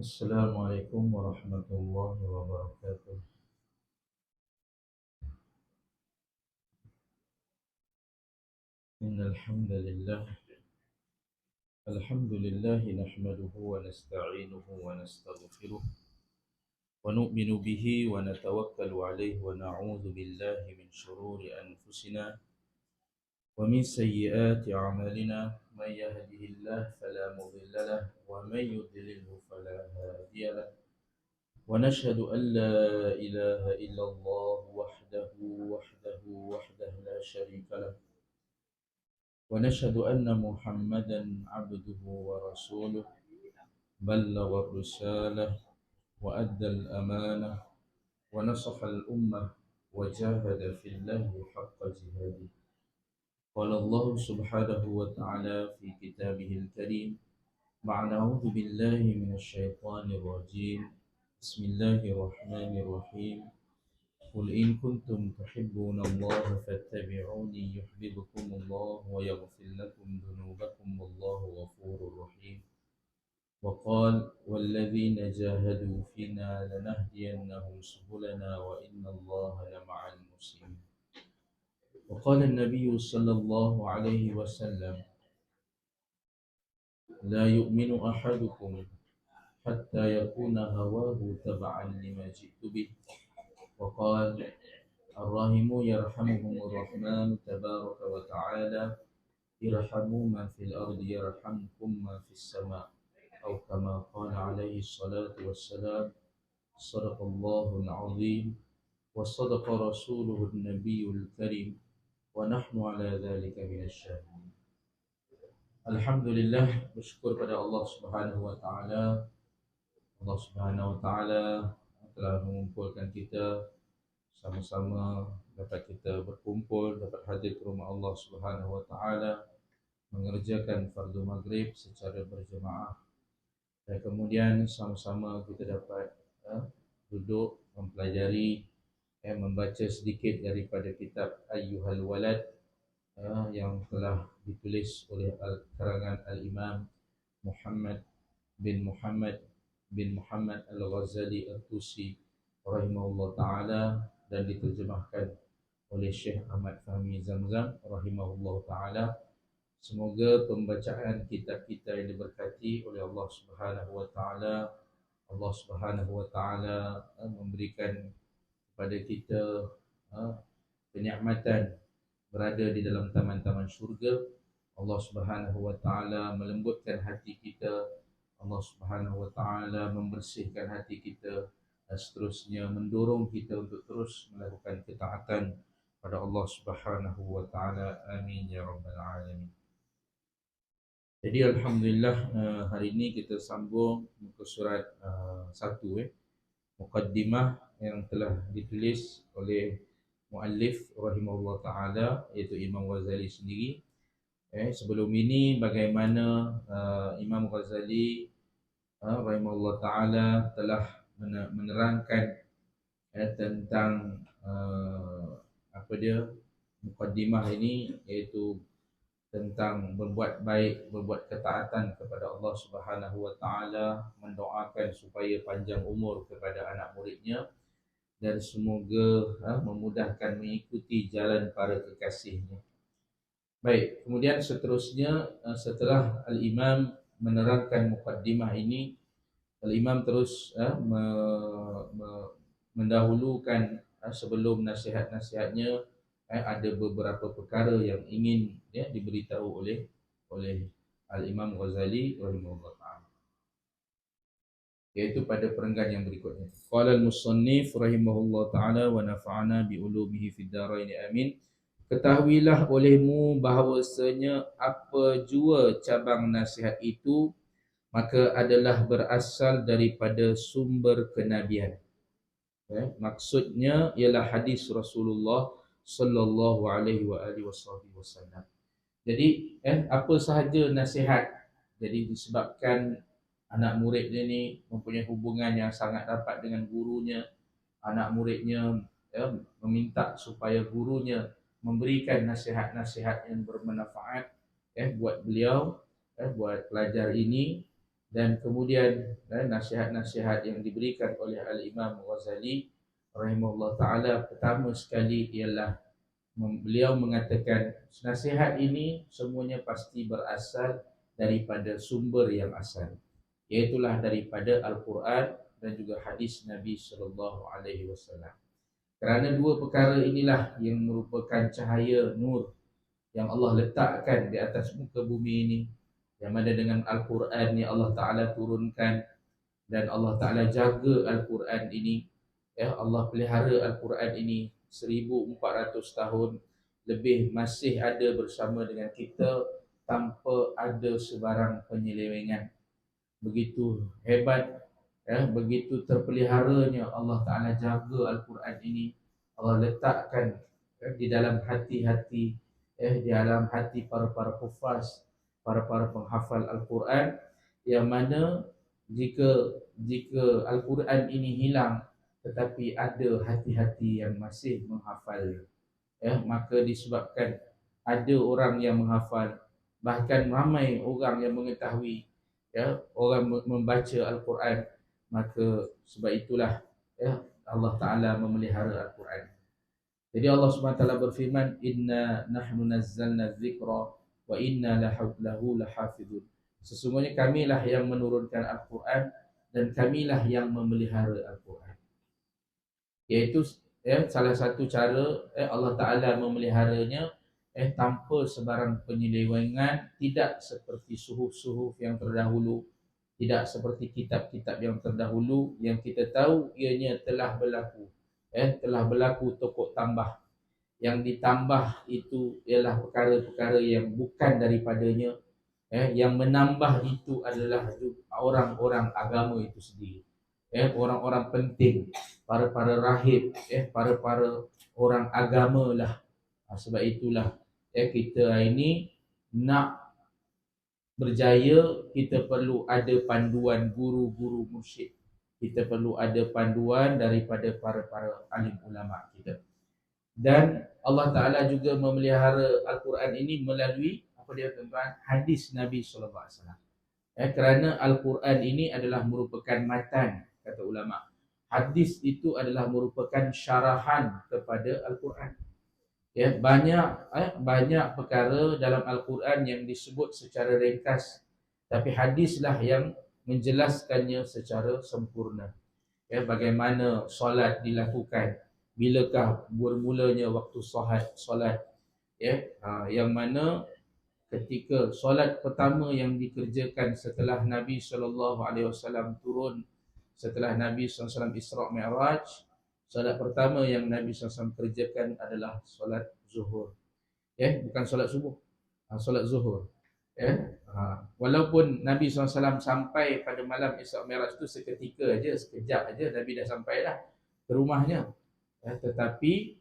Assalamualaikum warahmatullahi wabarakatuh. Innal hamdalillah alhamdulillah nahmaduhu wa nasta'inuhu wa nastaghfiruh wa nu'minu bihi wa natawakkalu alayhi wa na'udzu billahi min shururi anfusina wa min sayyiati a'malina may yahdihillahu fala mudilla lahu wa may yudlilhu fala hadiya lahu wa nashhadu an la ilaha illallah wahdahu la syarika lahu ونشهد أن محمدا عبده ورسوله بلغ الرسالة وأدى الأمانة ونصح الأمة وجاهد في الله حق جهاده. قال الله سبحانه وتعالى في كتابه الكريم بعد أعوذ بالله من الشيطان الرجيم بسم الله الرحمن الرحيم قل إن كنتم تحبون الله فاتبعوني يحببكم الله ويغفر لكم ذنوبكم والله غفور رحيم وقال والذين جاهدوا فينا لنهدينهم سبلنا وإن الله لمع المحسنين وقال النبي صلى الله عليه وسلم لا يؤمن أحدكم حتى يكون هواه تبعا لما جئت به وقال الراحمون يرحمهم الرحمن تبارك وتعالى ارحموا من في الأرض يرحمكم من في السماء أو كما قال عليه الصلاة والسلام صدق الله العظيم وصدق رسوله النبي الكريم ونحن على ذلك من الشاهدين. Alhamdulillah, bersyukur pada Allah Subhanahu wa taala. Allah Subhanahu wa taala telah mengumpulkan kita sama-sama, dapat kita berkumpul, dapat hadir ke rumah Allah Subhanahu wa taala, mengerjakan fardu maghrib secara berjemaah, dan kemudian sama-sama kita dapat duduk mempelajari, membaca sedikit daripada kitab Ayyuhal Walad yang telah ditulis oleh karangan Al-Imam Muhammad bin Muhammad Al-Ghazali Al-Tusi rahimahullah ta'ala, dan diterjemahkan oleh Syekh Ahmad Fahmi Zamzam rahimahullah ta'ala. Semoga pembacaan kitab kita yang diberkati oleh Allah Subhanahu wa ta'ala, Allah Subhanahu wa ta'ala memberikan kepada kita kenikmatan berada di dalam taman-taman syurga. Allah Subhanahu wa ta'ala melembutkan hati kita, Allah Subhanahu wa ta'ala membersihkan hati kita, dan seterusnya mendorong kita untuk terus melakukan ketaatan pada Allah Subhanahu wa ta'ala. Amin ya rabbal alamin. Jadi alhamdulillah, hari ini kita sambung muka surat 1, muqaddimah yang telah ditulis oleh muallif rahimahullah ta'ala, iaitu Imam Ghazali sendiri. Sebelum ini bagaimana Imam Ghazali rahimahullah ta'ala telah menerangkan tentang muqaddimah ini, iaitu tentang berbuat baik, berbuat ketaatan kepada Allah Subhanahu wa ta'ala, mendoakan supaya panjang umur kepada anak muridnya, dan semoga memudahkan mengikuti jalan para kekasihnya. Baik, kemudian seterusnya, setelah Al-Imam menerangkan muqaddimah ini, Al-Imam terus mendahulukan sebelum nasihat-nasihatnya, ada beberapa perkara yang ingin diberitahu oleh Al-Imam Ghazali rahimahullah ta'ala, iaitu pada perenggan yang berikutnya. Qala al-musannif rahimahullah ta'ala wa nafa'ana bi ulumihi fid dharain amin. Ketahuilah olehmu bahawasanya apa jua cabang nasihat itu, maka adalah berasal daripada sumber kenabian. Maksudnya ialah hadis Rasulullah sallallahu alaihi wa alihi wasallam. Jadi apa sahaja nasihat, jadi disebabkan anak muridnya ni mempunyai hubungan yang sangat rapat dengan gurunya, anak muridnya meminta supaya gurunya memberikan nasihat-nasihat yang bermanfaat buat beliau, buat pelajar ini, Dan kemudian nasihat-nasihat yang diberikan oleh Al-Imam Ghazali rahimahullah ta'ala, pertama sekali ialah beliau mengatakan nasihat ini semuanya pasti berasal daripada sumber yang asal, iaitulah daripada Al-Quran dan juga hadis Nabi sallallahu alaihi wasallam. Kerana dua perkara inilah yang merupakan cahaya nur yang Allah letakkan di atas muka bumi ini, yang mana dengan Al-Quran ni Allah Ta'ala turunkan dan Allah Ta'ala jaga Al-Quran ini. Allah pelihara Al-Quran ini 1400 tahun lebih masih ada bersama dengan kita tanpa ada sebarang penyelewengan. Begitu hebat, begitu terpeliharanya Allah Ta'ala jaga Al-Quran ini. Allah letakkan di dalam hati-hati, di dalam hati para hufaz, para penghafal Al-Quran, yang mana jika Al-Quran ini hilang tetapi ada hati-hati yang masih menghafal, maka disebabkan ada orang yang menghafal, bahkan ramai orang yang mengetahui, orang membaca Al-Quran, maka sebab itulah Allah Ta'ala memelihara Al-Quran. Jadi Allah SWT berfirman, inna nahnu nazzalna dzikra wa inna lahu lahafidun. Sesungguhnya kamilah yang menurunkan Al-Quran dan kamilah yang memelihara Al-Quran. Iaitu salah satu cara Allah Ta'ala memeliharanya tanpa sebarang penyelewengan, tidak seperti suhuf-suhuf yang terdahulu, tidak seperti kitab-kitab yang terdahulu yang kita tahu ianya telah berlaku tokok tambah. Yang ditambah itu ialah perkara-perkara yang bukan daripadanya. Yang menambah itu adalah orang-orang agama itu sendiri, orang-orang penting, para rahib, para orang agama lah. Sebab itulah kita ini nak berjaya, kita perlu ada panduan guru-guru mursyid. Kita perlu ada panduan daripada para alim ulama kita. Dan Allah Ta'ala juga memelihara Al-Quran ini melalui apa dia tuan-tuan? Hadis Nabi SAW. Kerana Al-Quran ini adalah merupakan matan, kata ulama. Hadis itu adalah merupakan syarahan kepada Al-Quran. Banyak perkara dalam Al-Quran yang disebut secara ringkas, tapi hadislah yang menjelaskannya secara sempurna. Bagaimana solat dilakukan, bilakah bermulanya waktu solat, yang mana ketika solat pertama yang dikerjakan setelah Nabi SAW turun, setelah Nabi SAW Isra' Mi'raj, solat pertama yang Nabi SAW kerjakan adalah solat zuhur. Bukan solat subuh, solat zuhur. Walaupun Nabi SAW sampai pada malam Isra' Mi'raj itu seketika aja, sekejap aja Nabi dah sampai dah ke rumahnya. Tetapi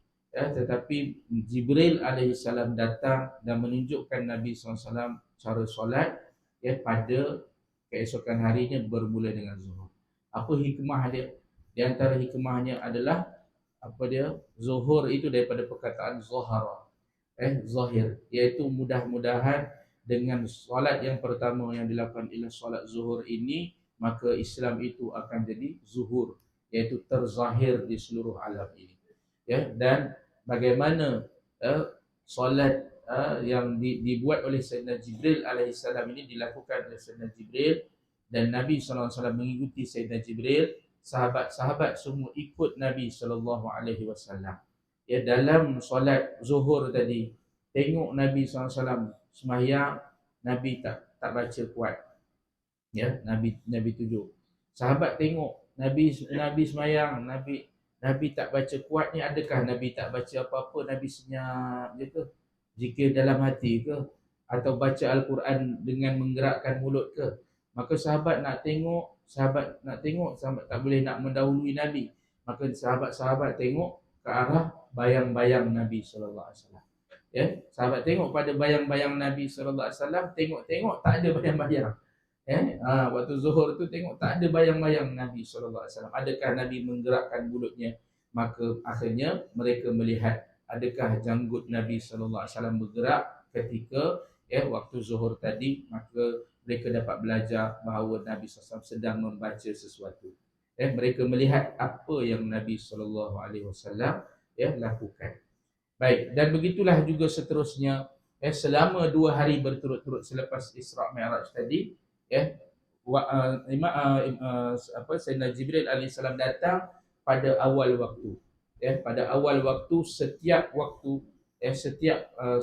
Jibril alaihissalam datang dan menunjukkan Nabi SAW cara solat pada keesokan harinya bermula dengan zuhur. Apa hikmah dia? Di antara hikmahnya adalah zuhur itu daripada perkataan zahara, zahir, iaitu mudah-mudahan dengan solat yang pertama yang dilakukan ialah solat zuhur ini, maka Islam itu akan jadi zuhur, iaitu terzahir di seluruh alam ini. Dan bagaimana solat yang dibuat oleh Sayyidina Jibril alaihissalam ini dilakukan oleh Sayyidina Jibril, dan Nabi SAW mengikuti Sayyidina Jibril. Sahabat-sahabat semua ikut Nabi SAW. Dalam solat zuhur tadi, tengok Nabi SAW sembahyang, Nabi tak baca kuat. Nabi tunjuk. Sahabat tengok Nabi sembahyang, Nabi tak baca kuat ni, adakah Nabi tak baca apa-apa, Nabi senyap je ke? Jika dalam hati ke? Atau baca Al-Quran dengan menggerakkan mulut ke? Maka sahabat nak tengok, sahabat tak boleh nak mendahului Nabi. Maka sahabat-sahabat tengok ke arah bayang-bayang Nabi SAW. Sahabat tengok pada bayang-bayang Nabi SAW, tengok tak ada bayang-bayang. Waktu zuhur tu tengok tak ada bayang-bayang Nabi SAW. Adakah Nabi menggerakkan mulutnya? Maka akhirnya mereka melihat adakah janggut Nabi SAW bergerak ketika waktu zuhur tadi. Maka mereka dapat belajar bahawa Nabi SAW sedang membaca sesuatu. Mereka melihat apa yang Nabi SAW lakukan. Baik, dan begitulah juga seterusnya. Selama 2 hari berturut-turut selepas Isra' Mi'raj tadi, Sayyidina Jibril alaihissalam datang pada awal waktu. Pada awal waktu, setiap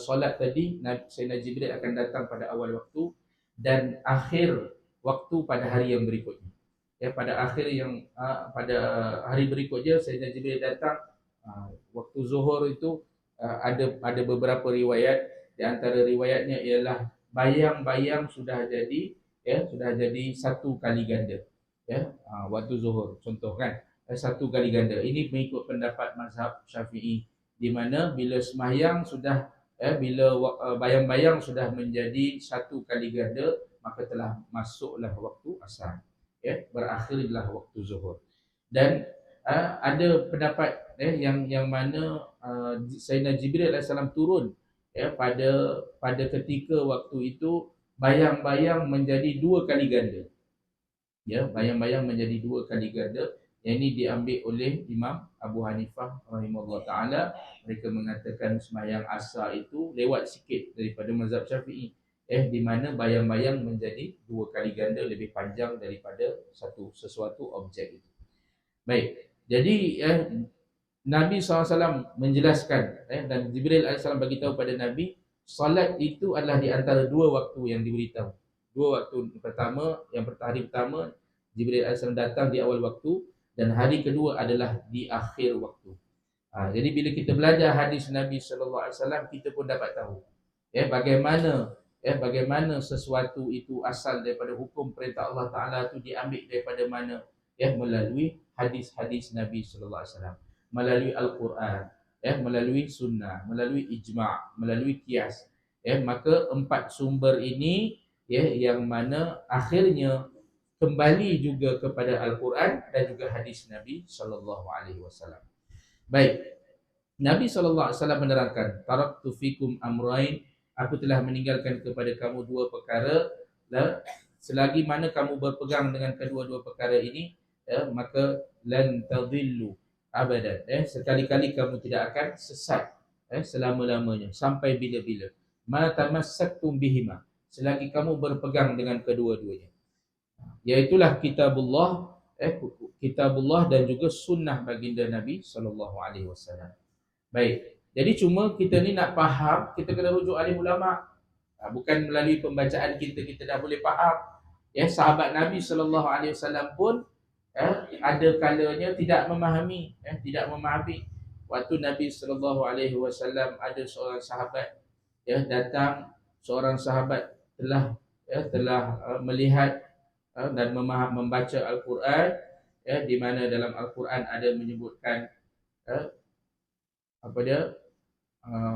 solat tadi, Sayyidina Jibril akan datang pada awal waktu, dan akhir waktu pada hari yang berikutnya. Pada hari berikutnya Sayyidina Jibril datang waktu zuhur itu. Ada beberapa riwayat, di antara riwayatnya ialah bayang-bayang sudah jadi satu kali ganda. Waktu zuhur contoh kan, satu kali ganda. Ini mengikut pendapat mazhab Syafi'i, di mana bila sembahyang sudah bila bayang-bayang sudah menjadi satu kali ganda, maka telah masuklah waktu asar, berakhirlah waktu zuhur. Dan ada pendapat yang mana Sayyidina Jibril AS turun pada ketika waktu itu bayang-bayang menjadi 2 kali ganda. Bayang-bayang menjadi 2 kali ganda. Yang ini diambil oleh Imam Abu Hanifah rahimahullah ta'ala. Mereka mengatakan sembahyang asar itu lewat sikit daripada mazhab Syafi'i, di mana bayang-bayang menjadi 2 kali ganda, lebih panjang daripada sesuatu objek itu. Baik, jadi Nabi SAW menjelaskan, dan Jibril AS bagi tahu pada Nabi, salat itu adalah di antara 2 waktu yang diberitahu. 2 waktu pertama, hari pertama Jibril AS datang di awal waktu, dan hari kedua adalah di akhir waktu. Jadi bila kita belajar hadis Nabi SAW, kita pun dapat tahu bagaimana sesuatu itu asal daripada hukum perintah Allah Ta'ala itu diambil daripada mana, melalui hadis-hadis Nabi SAW, melalui Al-Quran, melalui sunnah, melalui ijma', melalui qiyas. Maka 4 sumber ini yang mana akhirnya kembali juga kepada Al-Quran dan juga hadis Nabi SAW. Baik, Nabi SAW menerangkan, taraktu fikum amrain, aku telah meninggalkan kepada kamu 2 perkara, selagi mana kamu berpegang dengan kedua-dua perkara ini, maka lan tadhillu abadan. Sekali-kali kamu tidak akan sesat selama-lamanya, sampai bila-bila. Ma tamassaktum bihima, selagi kamu berpegang dengan kedua-duanya. Iaitulah kitabullah dan juga sunnah baginda Nabi SAW. Baik, jadi cuma kita ni nak faham, kita kena rujuk alim ulama'. Bukan melalui pembacaan kita dah boleh faham. Sahabat Nabi SAW pun ada kalanya tidak memahami. Waktu Nabi SAW ada seorang sahabat datang, seorang sahabat telah melihat dan membaca Al-Quran, di mana dalam Al-Quran ada menyebutkan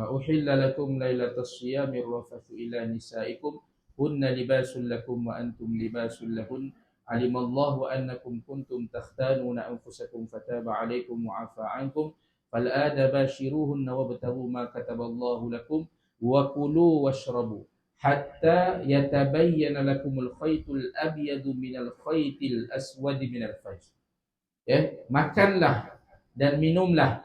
uhilla lakum lailatas siyamir rafathu ila nisaikum hunna libasul lakum wa antum libasul lahun alimallahu annakum kuntum takhtanuna anfusakum fataba alaikum wa afa ankum fal'ana bashiruhunna wabtaghu ma kataballahu lakum wa kulu washrabu hatta yatabayyana lakumul khaytul abyadu minal khaytil aswadi minal fajr. Makanlah dan minumlah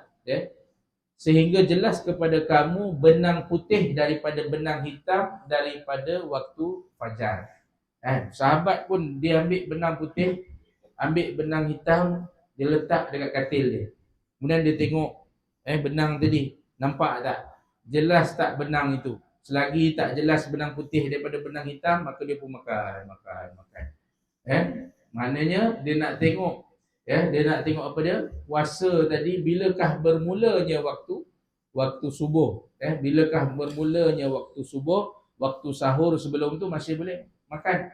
sehingga jelas kepada kamu benang putih daripada benang hitam daripada waktu fajar. Sahabat pun dia ambil benang putih, ambil benang hitam, dia letak dekat katil dia. Kemudian dia tengok benang tadi, nampak tak? Jelas tak benang itu? Selagi tak jelas benang putih daripada benang hitam, maka dia pun makan. Maknanya dia nak tengok, dia nak tengok apa dia? Puasa tadi bilakah bermulanya waktu subuh? Bilakah bermulanya waktu subuh? Waktu sahur sebelum tu masih boleh makan.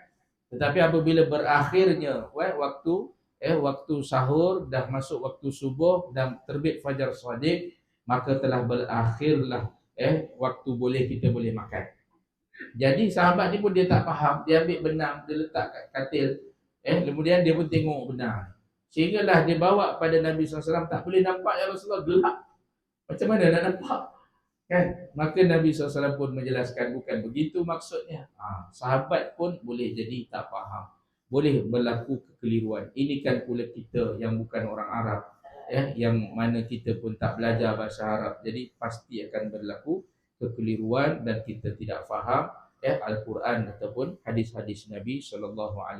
Tetapi apabila berakhirnya waktu sahur, dah masuk waktu subuh dan terbit fajar shadiq, maka telah berakhirlah waktu kita boleh makan. Jadi sahabat ni pun dia tak faham, dia ambil benang, dia letak kat katil, kemudian dia pun tengok benang. Sehinggalah dia bawa pada Nabi SAW, tak boleh nampak ya Rasulullah, gelap. Macam mana nak nampak? Kan? Maka Nabi SAW pun menjelaskan bukan begitu maksudnya. Sahabat pun boleh jadi tak faham. Boleh berlaku kekeliruan. Ini kan pula kita yang bukan orang Arab, yang mana kita pun tak belajar bahasa Arab. Jadi pasti akan berlaku kekeliruan dan kita tidak faham Al-Quran ataupun hadis-hadis Nabi SAW.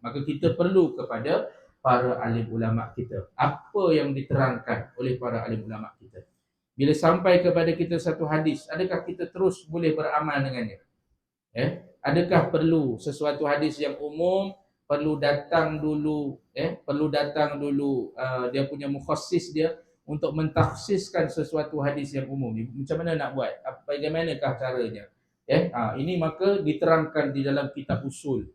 Maka kita perlu kepada para alim ulama kita. Apa yang diterangkan oleh para alim ulama kita? Bila sampai kepada kita satu hadis, adakah kita terus boleh beramal dengannya? Adakah perlu sesuatu hadis yang umum, perlu datang dulu dia punya mukhassis dia untuk mentakhsiskan sesuatu hadis yang umum ni? Macam mana nak buat? Bagaimanakah caranya? Ini maka diterangkan di dalam kitab usul.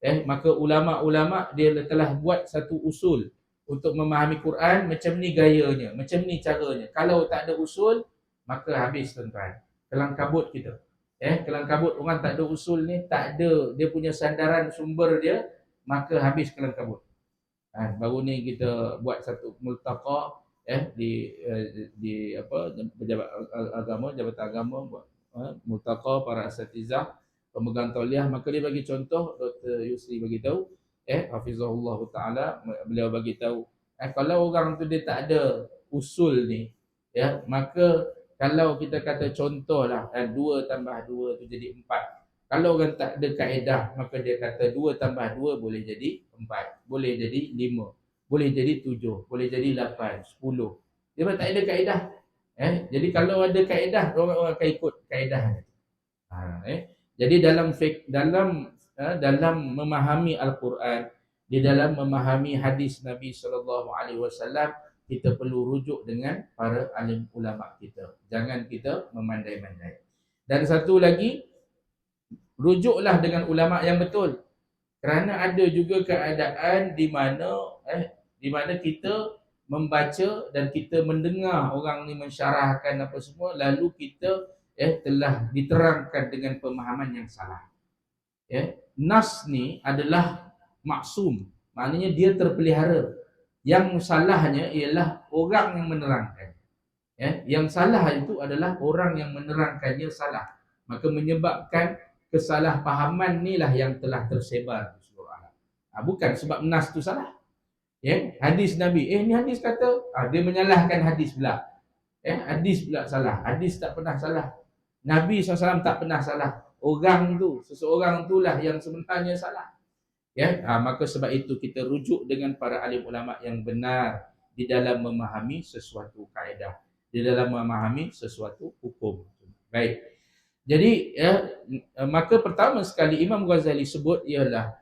Maka ulama-ulama dia telah buat satu usul untuk memahami Quran, macam ni gayanya, macam ni caranya. Kalau tak ada usul, maka habis tuan-tuan. Kelang kabut kita. Kelang kabut orang tak ada usul ni, tak ada dia punya sandaran sumber dia, maka habis kelang kabut. Baru ni kita buat satu multaqa di apa pejabat agama, jabatan agama buat multaqa para asatizah pemegang tauliah. Maka dia bagi contoh, Dr. Yusri bagi tahu, hafizahullah taala, beliau bagi tahu kalau orang tu dia tak ada usul ni, maka kalau kita kata contohlah 2 tambah 2 tu jadi 4. Kalau orang tak ada kaedah, maka dia kata 2 tambah 2 boleh jadi 4, boleh jadi 5, boleh jadi 7, boleh jadi 8, 10. Dia tak ada kaedah. Jadi kalau ada kaedah, orang akan ikut kaedah. Jadi dalam memahami Al-Quran, di dalam memahami hadis Nabi SAW, kita perlu rujuk dengan para alim ulama kita. Jangan kita memandai-mandai. Dan satu lagi, rujuklah dengan ulama yang betul. Kerana ada juga keadaan di mana kita membaca dan kita mendengar orang ni mensyarahkan apa semua, lalu kita telah diterangkan dengan pemahaman yang salah. Nas ni adalah maksum, maknanya dia terpelihara. Yang salahnya ialah orang yang menerangkan. Yang salah itu adalah orang yang menerangkannya salah. Maka menyebabkan kesalahpahaman inilah yang telah tersebar di seluruh alam. Bukan sebab nas tu salah. Hadis Nabi, ni hadis kata, dia menyalahkan hadis pula. Hadis pula salah. Hadis tak pernah salah. Nabi SAW tak pernah salah. Seseorang itulah yang sebenarnya salah. Maka sebab itu kita rujuk dengan para alim ulama yang benar di dalam memahami sesuatu kaedah, di dalam memahami sesuatu hukum. Baik. Jadi maka pertama sekali Imam Ghazali sebut ialah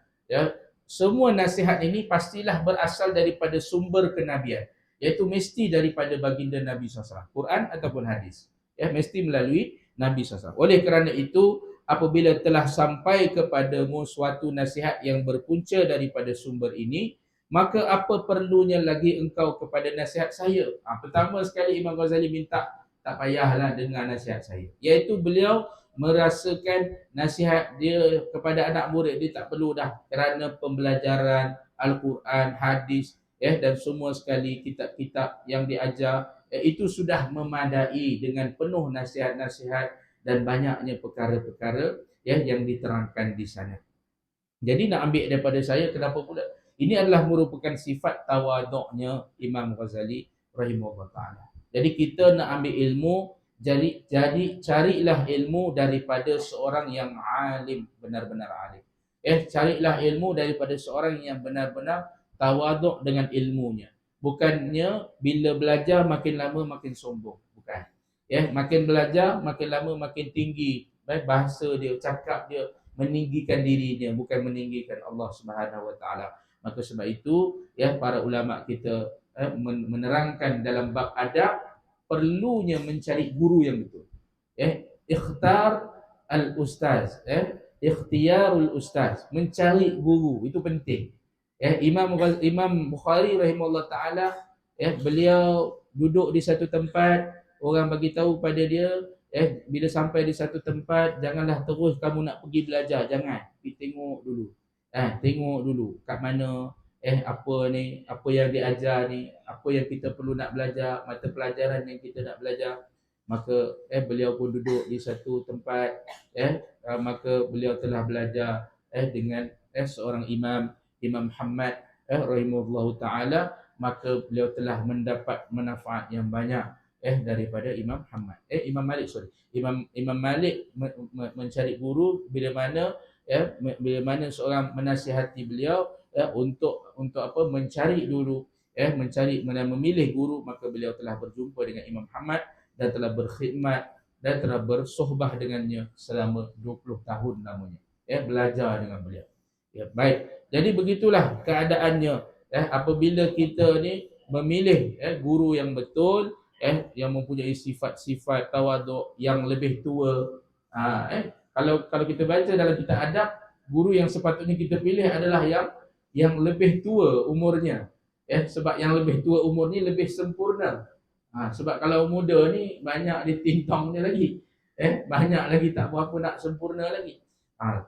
semua nasihat ini pastilah berasal daripada sumber kenabian, iaitu mesti daripada baginda Nabi SAW, Quran ataupun hadis. Mesti melalui Nabi SAW. Oleh kerana itu, apabila telah sampai kepadamu suatu nasihat yang berpunca daripada sumber ini, maka apa perlunya lagi engkau kepada nasihat saya? Pertama sekali Imam Ghazali minta tak payahlah dengar nasihat saya, iaitu beliau merasakan nasihat dia kepada anak murid dia tak perlu dah, kerana pembelajaran Al-Quran, hadis dan semua sekali kitab-kitab yang diajar itu sudah memadai dengan penuh nasihat-nasihat dan banyaknya perkara-perkara yang diterangkan di sana. Jadi nak ambil daripada saya, kenapa pula? Ini adalah merupakan sifat tawaduknya Imam Ghazali rahimahullah ta'ala. Jadi kita nak ambil ilmu, jadi carilah ilmu daripada seorang yang alim, benar-benar alim. Carilah ilmu daripada seorang yang benar-benar tawaduk dengan ilmunya. Bukannya bila belajar makin lama makin sombong. Bukan. Makin belajar makin lama makin tinggi bahasa dia, cakap dia, meninggikan dirinya, bukan meninggikan Allah Subhanahu Wa Taala. Maka sebab itu para ulama kita menerangkan dalam bab adab perlunya mencari guru yang betul. Ikhtar al-ustaz, ikhtiyarul ustaz, mencari guru itu penting. Imam Bukhari rahimahullah taala, beliau duduk di satu tempat, orang bagi tahu pada dia, bila sampai di satu tempat, janganlah terus kamu nak pergi belajar, jangan. Pergi tengok dulu. Tengok dulu kat mana apa yang diajar ni, apa yang kita perlu nak belajar, mata pelajaran yang kita nak belajar. maka beliau pun duduk di satu tempat, maka beliau telah belajar dengan seorang imam, Imam Muhammad rahimahullahu taala, maka beliau telah mendapat manfaat yang banyak daripada Imam Muhammad. Imam Malik, sorry. Imam Malik mencari guru bila mana bila mana seorang menasihati beliau untuk apa, mencari dulu mencari memilih guru, maka beliau telah berjumpa dengan Imam Muhammad dan telah berkhidmat dan telah bersohbah dengannya selama 20 tahun lamanya. Belajar dengan beliau. Baik. Jadi begitulah keadaannya apabila kita ni memilih guru yang betul, yang mempunyai sifat-sifat tawaduk, yang lebih tua. Kalau kita baca dalam kitab adab, guru yang sepatutnya kita pilih adalah yang lebih tua umurnya. Sebab yang lebih tua umur ni lebih sempurna. Sebab kalau muda ni banyak ditintongnya lagi. Banyak lagi tak berapa nak sempurna lagi.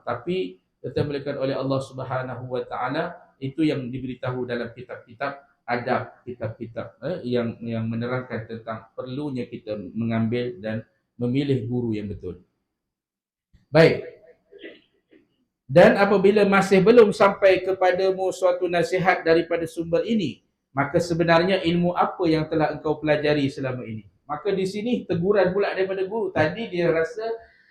Tapi ditetapkan oleh Allah Subhanahu Wa Taala, itu yang diberitahu dalam kitab-kitab adab, kitab-kitab yang menerangkan tentang perlunya kita mengambil dan memilih guru yang betul. Baik. Dan apabila masih belum sampai kepadamu suatu nasihat daripada sumber ini, maka sebenarnya ilmu apa yang telah engkau pelajari selama ini? Maka di sini teguran pula daripada guru. Tadi dia rasa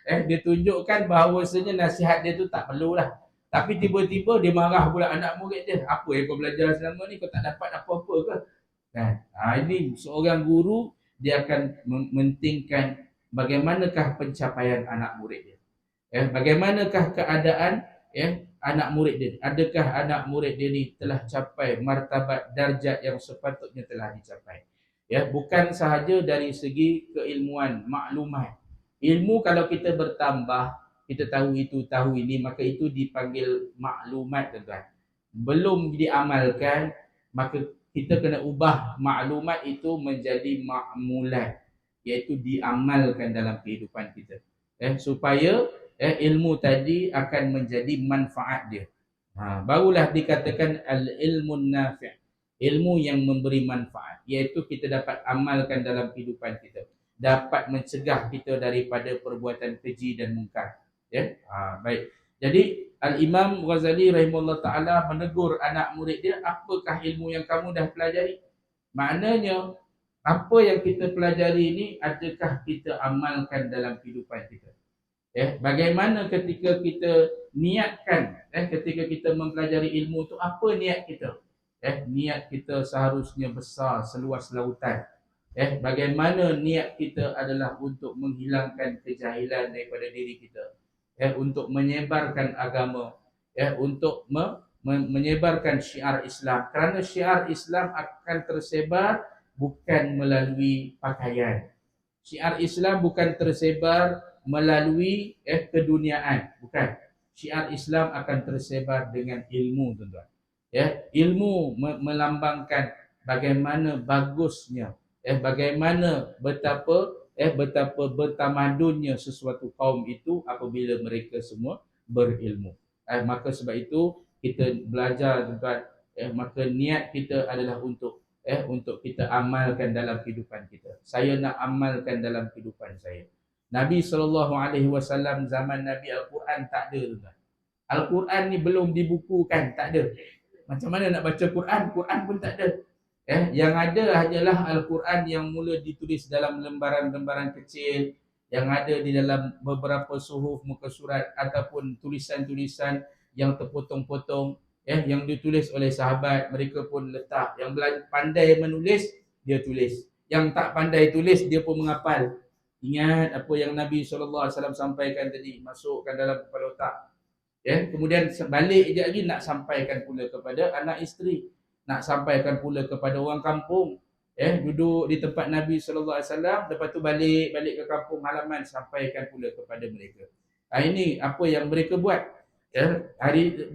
dia tunjukkan bahawasanya nasihat dia tu tak perlulah. Tapi tiba-tiba dia marah pula anak murid dia. Apa yang kau belajar selama ni, kau tak dapat apa-apa ke? Ini seorang guru, dia akan mementingkan bagaimanakah pencapaian anak murid dia. Bagaimanakah keadaan anak murid dia? Adakah anak murid dia ni telah capai martabat darjat yang sepatutnya telah dicapai? Bukan sahaja dari segi keilmuan, maklumat. Ilmu kalau kita bertambah, kita tahu itu, tahu ini, maka itu dipanggil maklumat, tuan-tuan. Belum diamalkan, maka kita kena ubah maklumat itu menjadi makmulat, iaitu diamalkan dalam kehidupan kita. Supaya ilmu tadi akan menjadi manfaat dia. Barulah dikatakan al-ilmun nafi', ilmu yang memberi manfaat, iaitu kita dapat amalkan dalam kehidupan kita, dapat mencegah kita daripada perbuatan keji dan mungkar. Baik. Jadi Al-Imam Ghazali rahimahullah ta'ala menegur anak murid dia, apakah ilmu yang kamu dah pelajari? Maknanya apa yang kita pelajari ini, adakah kita amalkan dalam kehidupan kita? Bagaimana ketika kita niatkan, ketika kita mempelajari ilmu tu, apa niat kita? Niat kita seharusnya besar, seluas lautan. Bagaimana niat kita adalah untuk menghilangkan kejahilan daripada diri kita, untuk menyebarkan agama, untuk menyebarkan syiar Islam. Kerana syiar Islam akan tersebar bukan melalui pakaian. Syiar Islam bukan tersebar melalui keduniaan, bukan. Syiar Islam akan tersebar dengan ilmu, tuan-tuan. Ilmu melambangkan bagaimana bagusnya, bagaimana betapa bertamadunnya sesuatu kaum itu apabila mereka semua berilmu. Maka sebab itu kita belajar, tuan-tuan, maka niat kita adalah untuk kita amalkan dalam kehidupan kita. Saya nak amalkan dalam kehidupan saya. Nabi SAW zaman Nabi Al-Quran tak ada, tuan-tuan. Al-Quran ni belum dibukukan, tak ada. Macam mana nak baca Quran? Quran pun tak ada. Yang ada hanyalah Al-Quran yang mula ditulis dalam lembaran-lembaran kecil, yang ada di dalam beberapa suhuf muka surat, ataupun tulisan-tulisan yang terpotong-potong, yang ditulis oleh sahabat, mereka pun letak. Yang pandai menulis, dia tulis. Yang tak pandai tulis, dia pun menghafal. Ingat apa yang Nabi SAW sampaikan tadi, masukkan dalam kepala otak. Kemudian balik je lagi nak sampaikan pula kepada anak isteri, nak sampaikan pula kepada orang kampung. Duduk di tempat Nabi SAW, lepas tu balik ke kampung halaman, sampaikan pula kepada mereka. Ini apa yang mereka buat.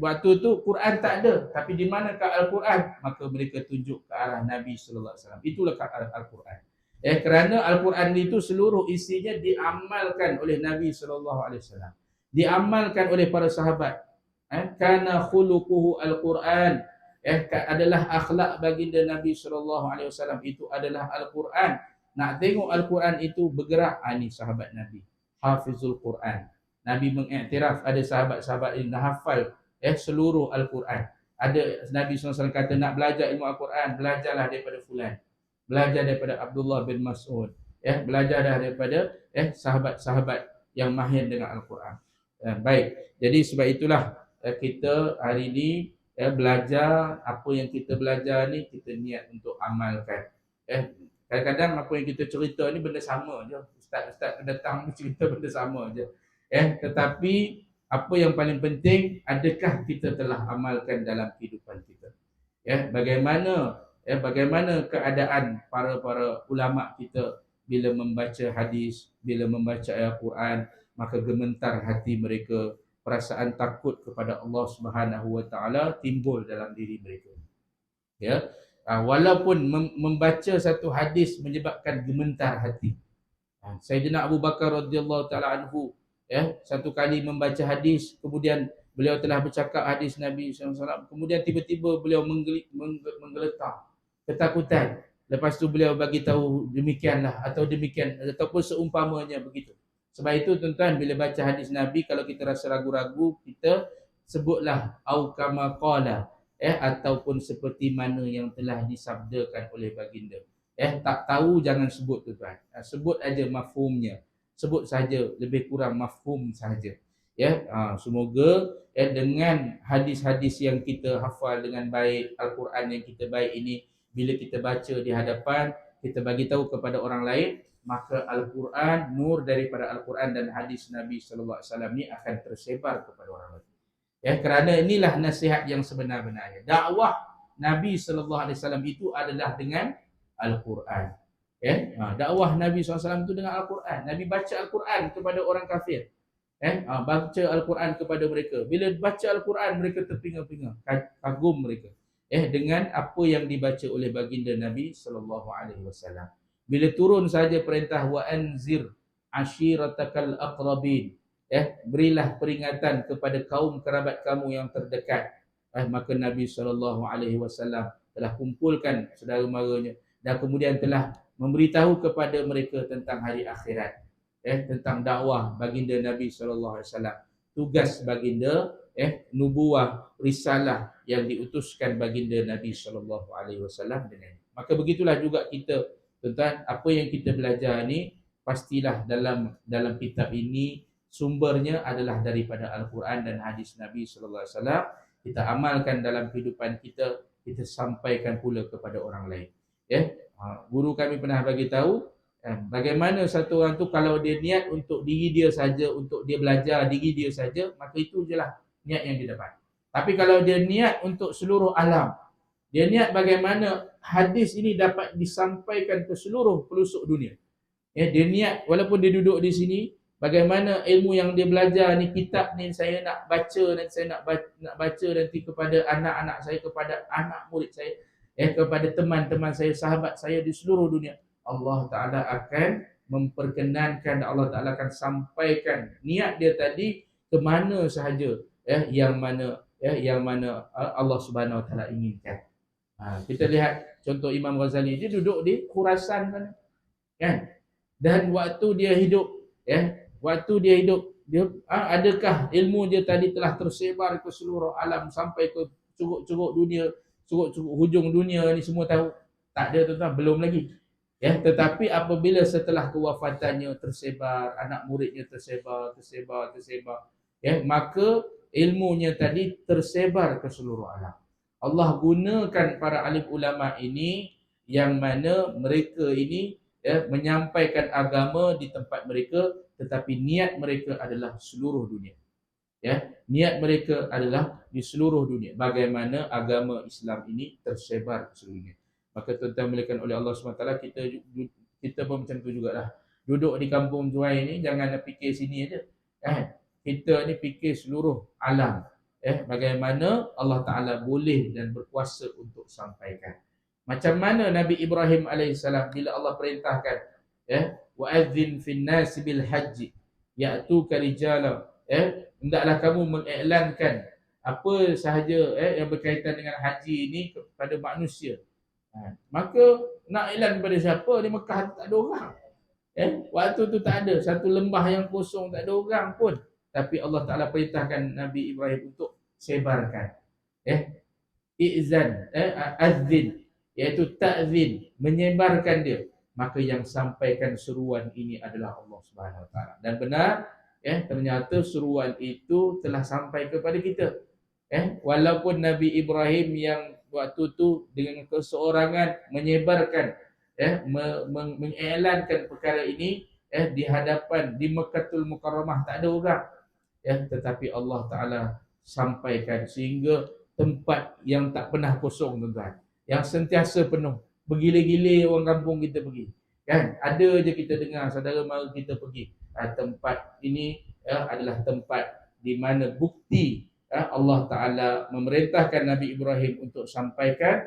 Waktu tu Quran tak ada, tapi di manakah Al-Quran? Maka mereka tunjuk ke arah Nabi SAW. Itulah ke arah Al-Quran. Kerana Al-Quran itu seluruh isinya diamalkan oleh Nabi SAW, diamalkan oleh para sahabat. Kana khuluquhu Al-Quran, adalah akhlak baginda Nabi SAW itu adalah Al-Quran. nak tengok Al-Quran itu bergerak, ni sahabat Nabi, hafizul Quran. Nabi mengiktiraf ada sahabat-sahabat yang hafal seluruh Al-Quran. Ada Nabi SAW kata, nak belajar ilmu Al-Quran, belajarlah daripada fulan, belajar daripada Abdullah bin Mas'ud, belajar daripada sahabat-sahabat yang mahir dengan Al-Quran. Baik, jadi sebab itulah kita hari ini belajar. Apa yang kita belajar ni kita niat untuk amalkan. Kadang-kadang apa yang kita cerita ni benda sama je. Ustaz-ustaz datang cerita benda sama je. Tetapi apa yang paling penting, adakah kita telah amalkan dalam kehidupan kita? Bagaimana keadaan para ulama kita bila membaca hadis, bila membaca ayat Quran, maka gemetar hati mereka, perasaan takut kepada Allah Subhanahu Wa Taala timbul dalam diri mereka. Walaupun membaca satu hadis menyebabkan gemetar hati. Sayyidina Abu Bakar radhiyallahu taala anhu satu kali membaca hadis, kemudian beliau telah bercakap hadis Nabi SAW, kemudian tiba-tiba beliau menggeletar ketakutan. Lepas tu beliau bagi tahu demikianlah atau demikian ataupun seumpamanya begitu. Sebab itu tuan-tuan, bila baca hadis Nabi, kalau kita rasa ragu-ragu, kita sebutlah au kama qala, ataupun seperti mana yang telah disabdakan oleh baginda. Tak tahu jangan sebut tuan-tuan. Sebut aja mafhumnya. Sebut saja lebih kurang mafhum saja. Semoga dengan hadis-hadis yang kita hafal dengan baik, Al-Quran yang kita baik ini, bila kita baca di hadapan, kita bagi tahu kepada orang lain, maka Al-Quran, nur daripada Al-Quran dan hadis Nabi sallallahu alaihi wasallam ni akan tersebar kepada orang lain. Kerana inilah nasihat yang sebenar-benarnya. Dakwah Nabi sallallahu alaihi wasallam itu adalah dengan Al-Quran. Dakwah Nabi SAW itu dengan Al-Quran. Nabi baca Al-Quran kepada orang kafir. Baca Al-Quran kepada mereka. Bila baca Al-Quran, mereka terpinga-pinga, kagum mereka dengan apa yang dibaca oleh baginda Nabi SAW. Bila turun saja perintah wa anzir ashiratakal aqrabin, berilah peringatan kepada kaum kerabat kamu yang terdekat, maka Nabi SAW telah kumpulkan saudara-maranya dan kemudian telah memberitahu kepada mereka tentang hari akhirat, tentang dakwah baginda Nabi SAW, tugas baginda, nubuah, risalah yang diutuskan baginda Nabi SAW dengan. Maka begitulah juga kita, tuan-tuan, apa yang kita belajar ni pastilah dalam kitab ini sumbernya adalah daripada Al-Quran dan hadis Nabi SAW. Kita amalkan dalam kehidupan kita, kita sampaikan pula kepada orang lain. Guru kami pernah bagi tahu bagaimana satu orang tu kalau dia niat untuk diri dia saja, untuk dia belajar diri dia saja, maka itu je lah niat yang dia dapat. Tapi kalau dia niat untuk seluruh alam, dia niat bagaimana hadis ini dapat disampaikan ke seluruh pelosok dunia. Dia niat walaupun dia duduk di sini, bagaimana ilmu yang dia belajar ni, kitab ni saya nak baca, dan saya nak baca nanti kepada anak-anak saya, kepada anak murid saya, kepada teman-teman saya, sahabat saya di seluruh dunia. Allah Ta'ala akan memperkenankan, Allah Ta'ala akan sampaikan niat dia tadi ke mana sahaja, yang mana Allah Subhanahu Wa Ta'ala inginkan. Kita lihat contoh Imam Ghazali, dia duduk di Khurasan kan? Dan waktu dia hidup, dia adakah ilmu dia tadi telah tersebar ke seluruh alam sampai ke curug-curug dunia, curug-curug hujung dunia ni semua tahu? Tak ada, tuan-tuan, belum lagi. Tetapi apabila setelah kewafatannya tersebar, anak muridnya tersebar, maka ilmunya tadi tersebar ke seluruh alam. Allah gunakan para alim ulama ini, yang mana mereka ini menyampaikan agama di tempat mereka, tetapi niat mereka adalah seluruh dunia. Niat mereka adalah di seluruh dunia, bagaimana agama Islam ini tersebar ke seluruh dunia. Maka tuan-tuan dimuliakan oleh Allah SWT, kita pun macam tu jugalah. Duduk di kampung Juai ni, jangan fikir sini aja. Kita ni fikir seluruh alam. Bagaimana Allah Ta'ala boleh dan berkuasa untuk sampaikan. Macam mana Nabi Ibrahim AS bila Allah perintahkan, wa'adzin fin nasi bil haji ya'tuka rijala, hendaklah kamu mengiklankan apa sahaja yang berkaitan dengan haji ini kepada manusia. Maka nak iklan pada siapa? Di Mekah tak ada orang. Waktu tu tak ada satu lembah yang kosong, tak ada orang pun. Tapi Allah Ta'ala perintahkan Nabi Ibrahim untuk sebarkan. I'zan, azin, iaitu ta'zin, menyebarkan dia. Maka yang sampaikan seruan ini adalah Allah Subhanahu Wa Ta'ala. Dan benar, ternyata seruan itu telah sampai kepada kita. Walaupun Nabi Ibrahim yang waktu tu dengan keseorangan menyebarkan, mengiklankan perkara ini, di hadapan di Mekkatul Mukarramah tak ada orang, tetapi Allah Ta'ala sampaikan sehingga tempat yang tak pernah kosong, tuan-tuan, yang sentiasa penuh, bergila-gila orang kampung kita pergi, kan? Ada je kita dengar saudara mara kita pergi. Tempat ini adalah tempat di mana bukti Allah Ta'ala memerintahkan Nabi Ibrahim untuk sampaikan,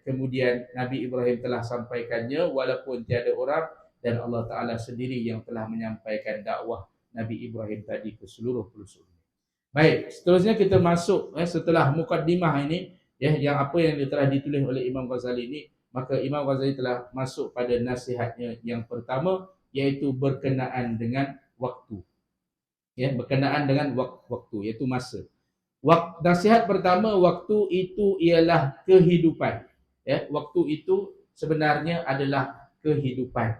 kemudian Nabi Ibrahim telah sampaikannya walaupun tiada orang, dan Allah Ta'ala sendiri yang telah menyampaikan dakwah Nabi Ibrahim tadi ke seluruh pelosok. Baik, seterusnya kita masuk setelah mukaddimah ini, yang apa yang telah ditulis oleh Imam Ghazali ini, maka Imam Ghazali telah masuk pada nasihatnya yang pertama, iaitu berkenaan dengan waktu. Berkenaan dengan waktu, iaitu masa. Nasihat pertama, waktu itu ialah kehidupan. Waktu itu sebenarnya adalah kehidupan.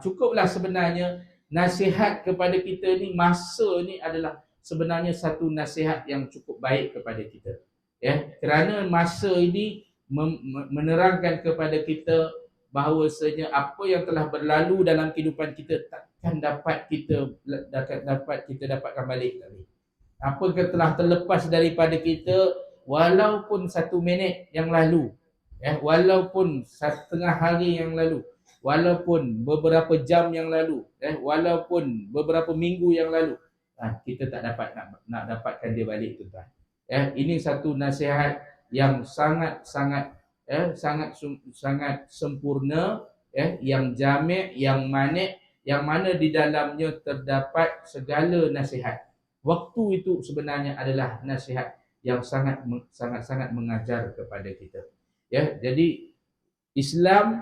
Cukuplah sebenarnya nasihat kepada kita ni, masa ni adalah sebenarnya satu nasihat yang cukup baik kepada kita. Kerana masa ini menerangkan kepada kita bahawasanya apa yang telah berlalu dalam kehidupan kita takkan dapat kita dapatkan balik lagi. Apa yang telah terlepas daripada kita, walaupun 1 minit yang lalu, walaupun setengah hari yang lalu, walaupun beberapa jam yang lalu, walaupun beberapa minggu yang lalu, kita tak dapat nak dapatkan dia balik, tuan-tuan. Ini satu nasihat yang sangat sempurna, yang jami', yang manik, yang mana di dalamnya terdapat segala nasihat. Waktu itu sebenarnya adalah nasihat yang sangat mengajar kepada kita. Jadi Islam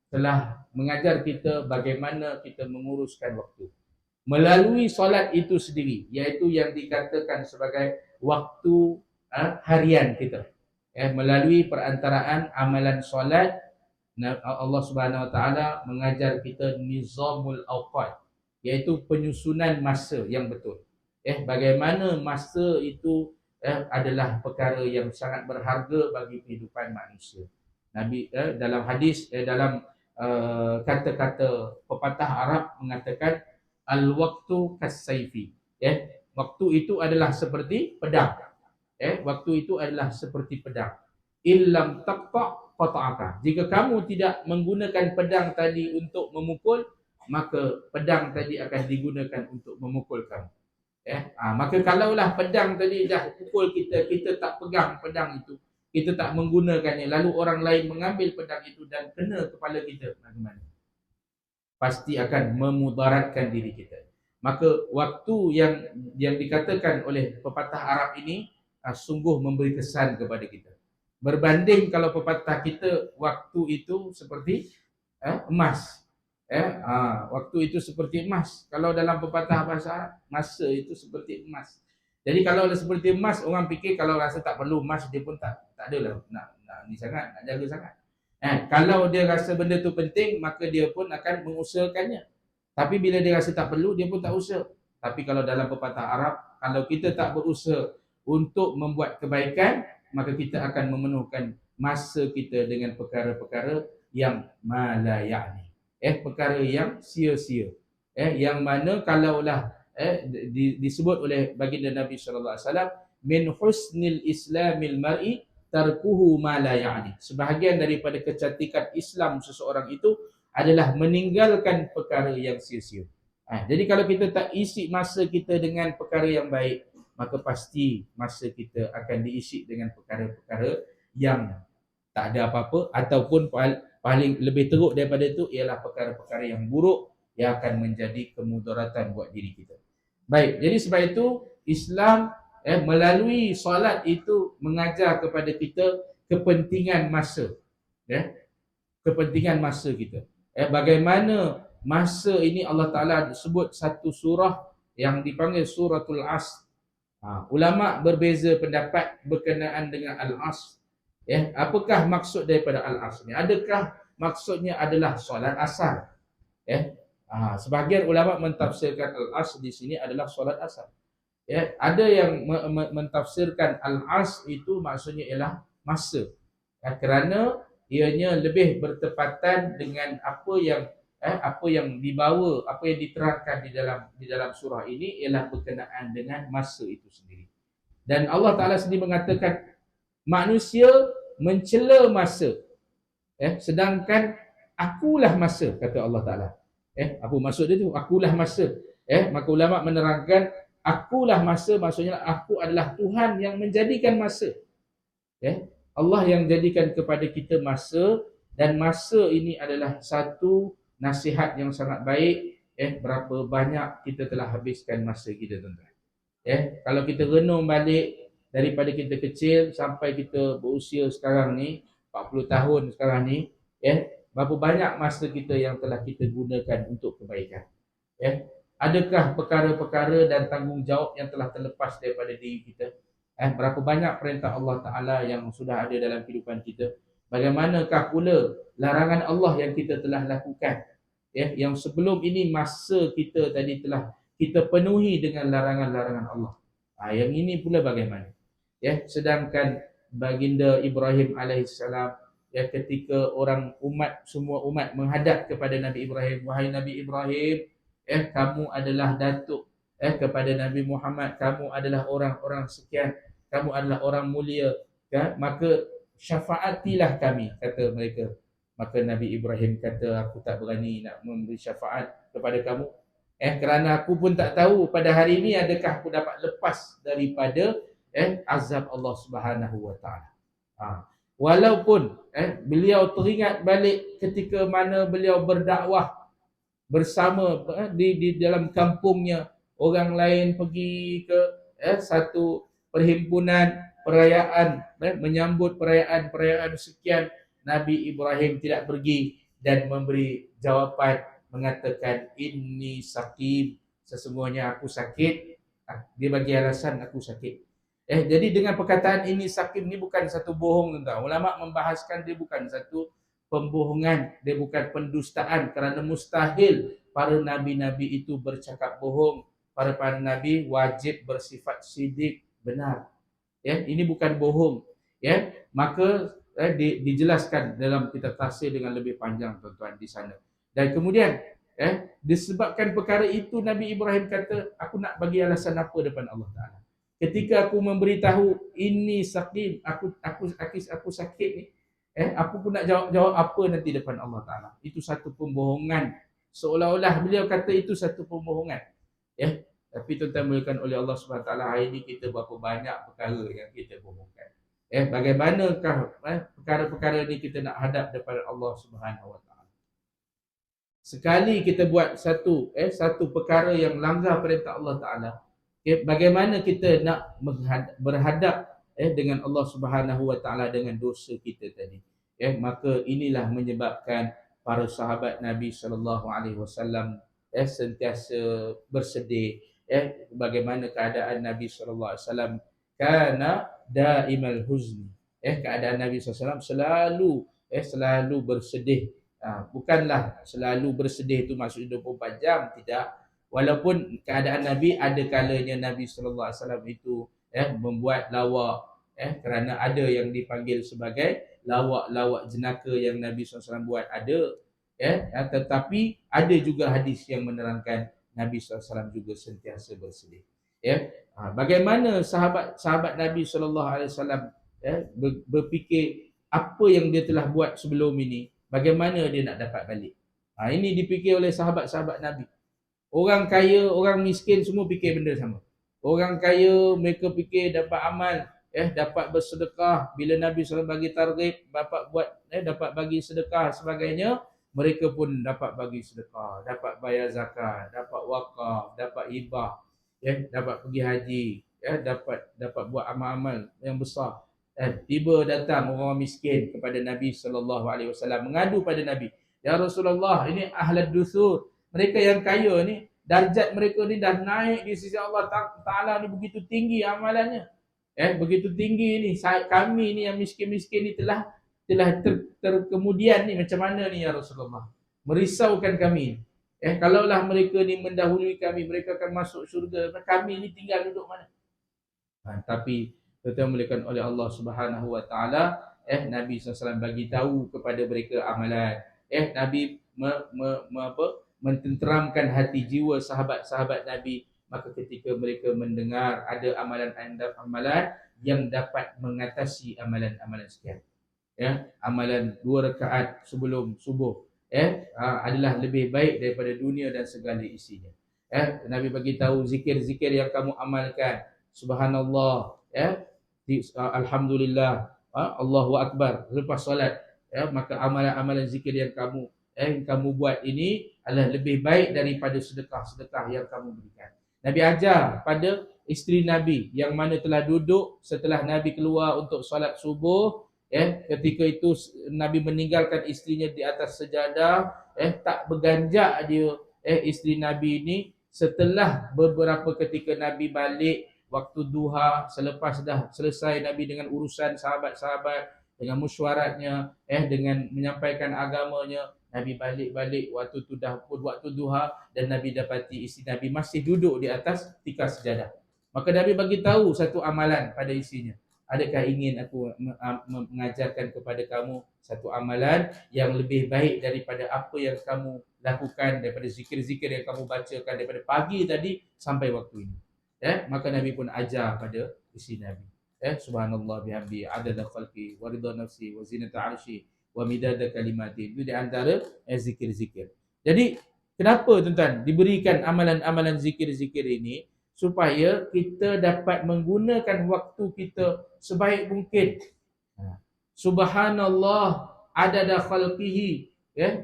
telah mengajar kita bagaimana kita menguruskan waktu melalui solat itu sendiri, iaitu yang dikatakan sebagai waktu harian kita. Melalui perantaraan amalan solat, Allah Subhanahu Wa Taala mengajar kita nizamul awqat, iaitu penyusunan masa yang betul. Bagaimana masa itu adalah perkara yang sangat berharga bagi kehidupan manusia. Nabi dalam hadis, dalam kata-kata pepatah Arab mengatakan al-waqtu kas-sayfi. Waktu itu adalah seperti pedang. Waktu itu adalah seperti pedang. Illam taqta' qata'aka. Jika kamu tidak menggunakan pedang tadi untuk memukul, maka pedang tadi akan digunakan untuk memukul kamu. Maka kalaulah pedang tadi dah pukul kita, kita tak pegang pedang itu, kita tak menggunakannya, lalu orang lain mengambil pedang itu dan kena kepala kita, bagaimana? Pasti akan memudaratkan diri kita. Maka waktu yang dikatakan oleh pepatah Arab ini sungguh memberi kesan kepada kita. Berbanding kalau pepatah kita, waktu itu seperti emas. Waktu itu seperti emas. Kalau dalam pepatah bahasa Arab, masa itu seperti emas. Jadi kalau seperti emas, orang fikir kalau rasa tak perlu emas, dia pun tak adalah nak ni sangat, nak jaga sangat. Kalau dia rasa benda tu penting, maka dia pun akan mengusahakannya. Tapi bila dia rasa tak perlu, dia pun tak usaha. Tapi kalau dalam pepatah Arab, kalau kita tak berusaha untuk membuat kebaikan, maka kita akan memenuhkan masa kita dengan perkara-perkara yang malayani. Perkara yang sia-sia. Yang mana kalaulah disebut oleh baginda Nabi SAW, min husnil islamil mar'i tarkuhu ma la ya'ni. Sebahagian daripada kecantikan Islam seseorang itu adalah meninggalkan perkara yang sia-sia. Jadi kalau kita tak isi masa kita dengan perkara yang baik, maka pasti masa kita akan diisi dengan perkara-perkara yang tak ada apa-apa, ataupun paling lebih teruk daripada itu ialah perkara-perkara yang buruk yang akan menjadi kemudaratan buat diri kita. Baik, jadi sebab itu Islam melalui solat itu mengajar kepada kita kepentingan masa. Ya, kepentingan masa kita. Bagaimana masa ini Allah Taala sebut satu surah yang dipanggil suratul Asr. Ulama berbeza pendapat berkenaan dengan al-asr. Apakah maksud daripada al-asr ni? Adakah maksudnya adalah solat asar? Sebahagian ulama mentafsirkan al-asr di sini adalah solat asar. Ada yang mentafsirkan al-asr itu maksudnya ialah masa. Kerana ianya lebih bertepatan dengan apa yang dibawa, apa yang diterangkan di dalam surah ini ialah berkenaan dengan masa itu sendiri. Dan Allah Taala sendiri mengatakan manusia mencela masa, sedangkan akulah masa, kata Allah Taala. Apa maksud dia tu? Akulah masa. Maka ulama menerangkan akulah masa maksudnya aku adalah Tuhan yang menjadikan masa. Allah yang jadikan kepada kita masa, dan masa ini adalah satu nasihat yang sangat baik. Berapa banyak kita telah habiskan masa kita, tuan-tuan. Kalau kita renung balik daripada kita kecil sampai kita berusia sekarang ni 40 tahun sekarang ni, berapa banyak masa kita yang telah kita gunakan untuk kebaikan. Adakah perkara-perkara dan tanggungjawab yang telah terlepas daripada diri kita? Berapa banyak perintah Allah Ta'ala yang sudah ada dalam kehidupan kita? Bagaimanakah pula larangan Allah yang kita telah lakukan? Yang sebelum ini masa kita tadi telah kita penuhi dengan larangan-larangan Allah. Yang ini pula bagaimana? Sedangkan baginda Ibrahim alaihissalam, ketika semua umat menghadap kepada Nabi Ibrahim, wahai Nabi Ibrahim, kamu adalah datuk kepada Nabi Muhammad, kamu adalah orang-orang sekian, kamu adalah orang mulia, maka syafaatilah kami, kata mereka. Maka Nabi Ibrahim kata, aku tak berani nak memberi syafaat kepada kamu, kerana aku pun tak tahu pada hari ini adakah aku dapat lepas daripada azab Allah Subhanahu Wa Taala. Walaupun beliau teringat balik ketika mana beliau berdakwah bersama di dalam kampungnya, orang lain pergi ke satu perhimpunan perayaan, menyambut perayaan sekian, Nabi Ibrahim tidak pergi dan memberi jawapan mengatakan inni sakim, sesungguhnya aku sakit. Dia bagi alasan aku sakit. Jadi dengan perkataan ini sakim ni bukan satu bohong, tuan-tuan. Ulama membahaskan dia bukan satu pembohongan, dia bukan pendustaan, kerana mustahil para nabi-nabi itu bercakap bohong. Para nabi wajib bersifat sidik, benar. Ini bukan bohong. Maka dijelaskan dalam kitab tafsir dengan lebih panjang, tuan-tuan, di sana. Dan kemudian disebabkan perkara itu Nabi Ibrahim kata, aku nak bagi alasan apa depan Allah Taala. Ketika aku memberitahu ini sakim, aku sakit ni, aku pun nak jawab apa nanti depan Allah Taala. Itu satu pembohongan. Seolah-olah beliau kata itu satu pembohongan. Tapi tuan-tuan muliakan oleh Allah Subhanahu Taala, hari ini kita berapa banyak perkara yang kita bohongkan. Bagaimanakah perkara-perkara ni kita nak hadap depan Allah Subhanahu Wa Taala? Sekali kita buat satu perkara yang langgar perintah Allah Taala, bagaimana kita nak berhadap dengan Allah Subhanahu Wa Taala dengan dosa kita tadi? Maka inilah menyebabkan para sahabat Nabi sallallahu alaihi wasallam sentiasa bersedih. Bagaimana keadaan Nabi sallallahu alaihi wasallam, kana daimal huzni. Keadaan Nabi sallallahu alaihi wasallam selalu bersedih. Bukanlah selalu bersedih itu maksudnya 24 jam, tidak. Walaupun keadaan Nabi ada kalanya Nabi sallallahu alaihi wasallam itu membuat lawak, kerana ada yang dipanggil sebagai lawak jenaka yang Nabi sallallahu alaihi wasallam buat, ada. Tetapi ada juga hadis yang menerangkan Nabi sallallahu alaihi wasallam juga sentiasa bersedih. Bagaimana sahabat Nabi sallallahu alaihi wasallam berfikir apa yang dia telah buat sebelum ini, bagaimana dia nak dapat balik. Ini dipikir oleh sahabat-sahabat Nabi. Orang kaya, orang miskin semua fikir benda sama. Orang kaya mereka fikir dapat amal, dapat bersedekah. Bila Nabi SAW bagi targhib, dapat bagi sedekah sebagainya, mereka pun dapat bagi sedekah, dapat bayar zakat, dapat wakaf, dapat hibah, dapat pergi haji, dapat buat amal-amal yang besar. Tiba datang orang miskin kepada Nabi SAW, mengadu pada Nabi, ya Rasulullah, ini ahlad dusur, mereka yang kaya ni, darjat mereka ni dah naik di sisi Allah Ta'ala ni begitu tinggi amalannya. Begitu tinggi ni, kami ni yang miskin-miskin ni telah kemudian ni, macam mana ni ya Rasulullah? Merisaukan kami. Kalaulah mereka ni mendahului kami, mereka akan masuk syurga, kami ni tinggal duduk mana? Tapi dimuliakan oleh Allah Subhanahu Wa Taala, Nabi SAW bagi tahu kepada mereka amalan. Nabi mententeramkan hati jiwa sahabat-sahabat Nabi. Maka ketika mereka mendengar ada amalan-amalan yang dapat mengatasi amalan-amalan sekian, amalan 2 rakaat sebelum subuh adalah lebih baik daripada dunia dan segala isinya. Nabi bagi tahu zikir-zikir yang kamu amalkan, subhanallah, alhamdulillah, Allahu akbar lepas solat, maka amalan-amalan zikir yang kamu buat ini adalah lebih baik daripada sedekah-sedekah yang kamu berikan. Nabi ajar pada isteri Nabi yang mana telah duduk setelah Nabi keluar untuk solat subuh. Ketika itu Nabi meninggalkan isterinya di atas sejadah. Tak berganjak dia isteri Nabi ini setelah beberapa ketika Nabi balik waktu duha, selepas dah selesai Nabi dengan urusan sahabat-sahabat, dengan mesyuaratnya, dengan menyampaikan agamanya. Nabi balik waktu tu dah pun waktu duha, dan Nabi dapati isteri Nabi masih duduk di atas tikar sejadah. Maka Nabi bagi tahu satu amalan pada isinya. Adakah ingin aku mengajarkan kepada kamu satu amalan yang lebih baik daripada apa yang kamu lakukan, daripada zikir-zikir yang kamu bacakan daripada pagi tadi sampai waktu ini? Maka Nabi pun ajar pada isteri Nabi. Subhanallah bihamdi, adada khalqi, wa ridha nafsi, wa zinata arshi, wa midada kalimati. Itu di antara zikir-zikir. Jadi kenapa tuan-tuan diberikan amalan-amalan zikir-zikir ini? Supaya kita dapat menggunakan waktu kita sebaik mungkin. Subhanallah adada khalqihi,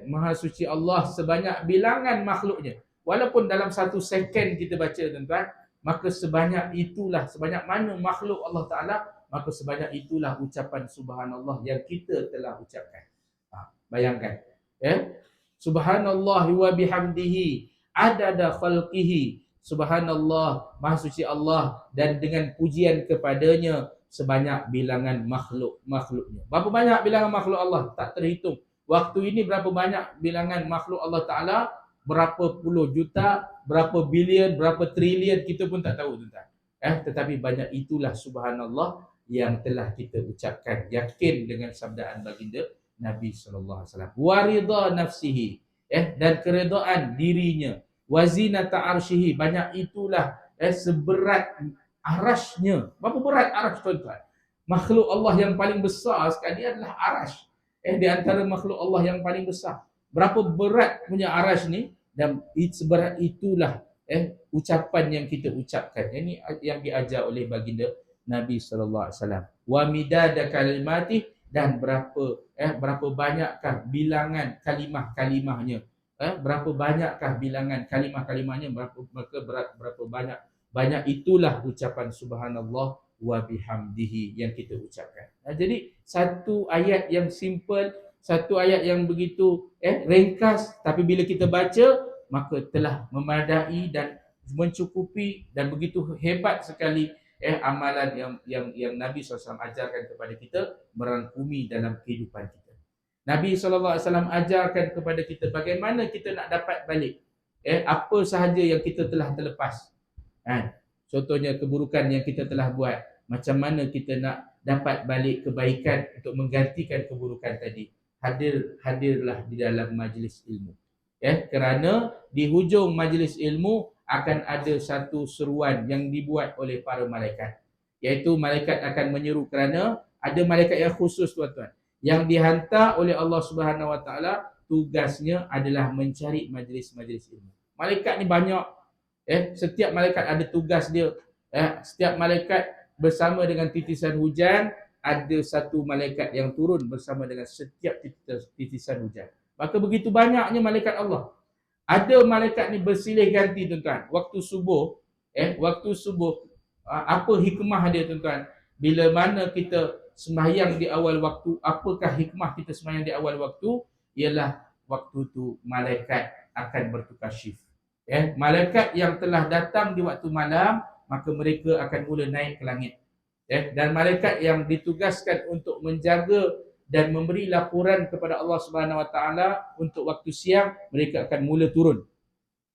maha suci Allah sebanyak bilangan makhluknya. Walaupun dalam 1 second kita baca tuan-tuan, maka sebanyak itulah, sebanyak mana makhluk Allah Ta'ala, maka sebanyak itulah ucapan subhanallah yang kita telah ucapkan. Bayangkan, subhanallah wa bihamdihi adada khalqihi, subhanallah maha suci Allah dan dengan pujian kepadanya sebanyak bilangan makhluknya. Berapa banyak bilangan makhluk Allah? Tak terhitung. Waktu ini berapa banyak bilangan makhluk Allah Ta'ala? Berapa puluh juta, berapa bilion, berapa trilion, kita pun tak tahu tuan-tuan. Tetapi banyak itulah subhanallah yang telah kita ucapkan, yakin dengan sabdaan baginda Nabi SAW. Waridha nafsihi, dan keredaan dirinya. Wazinata arsyihi, banyak itulah seberat arasnya. Berapa berat aras tuan-tuan? Makhluk Allah yang paling besar sekali adalah aras. Di antara makhluk Allah yang paling besar. Berapa berat punya aras ni, dan seberat itulah ucapan yang kita ucapkan. Ini yang diajar oleh baginda Nabi SAW. Wa midada kalimati, dan berapa banyakkah bilangan kalimah-kalimahnya. Berapa banyakkah bilangan kalimah-kalimahnya, berapa banyak itulah ucapan subhanallah wa bihamdihi yang kita ucapkan. Jadi satu ayat yang simple, satu ayat yang begitu ringkas, tapi bila kita baca maka telah memadai dan mencukupi, dan begitu hebat sekali amalan yang Nabi SAW ajarkan kepada kita, merangkumi dalam kehidupan kita. Nabi SAW ajarkan kepada kita bagaimana kita nak dapat balik apa sahaja yang kita telah terlepas. Contohnya keburukan yang kita telah buat, macam mana kita nak dapat balik kebaikan untuk menggantikan keburukan tadi. Hadirlah di dalam majlis ilmu. Kerana di hujung majlis ilmu akan ada satu seruan yang dibuat oleh para malaikat, iaitu malaikat akan menyeru, kerana ada malaikat yang khusus tuan-tuan, yang dihantar oleh Allah Subhanahu Wa Taala, tugasnya adalah mencari majlis-majlis ilmu. Malaikat ni banyak, setiap malaikat ada tugas dia. Setiap malaikat bersama dengan titisan hujan, ada satu malaikat yang turun bersama dengan setiap titisan hujan. Maka begitu banyaknya malaikat Allah. Ada malaikat ni bersilih ganti tuan-tuan. Waktu subuh, apa hikmah dia tuan-tuan? Bila mana kita sembahyang di awal waktu. Apakah hikmah kita sembahyang di awal waktu? Ialah waktu tu malaikat akan bertukar shift. Malaikat yang telah datang di waktu malam, maka mereka akan mula naik ke langit. Dan malaikat yang ditugaskan untuk menjaga dan memberi laporan kepada Allah Subhanahu Wa Taala untuk waktu siang, mereka akan mula turun.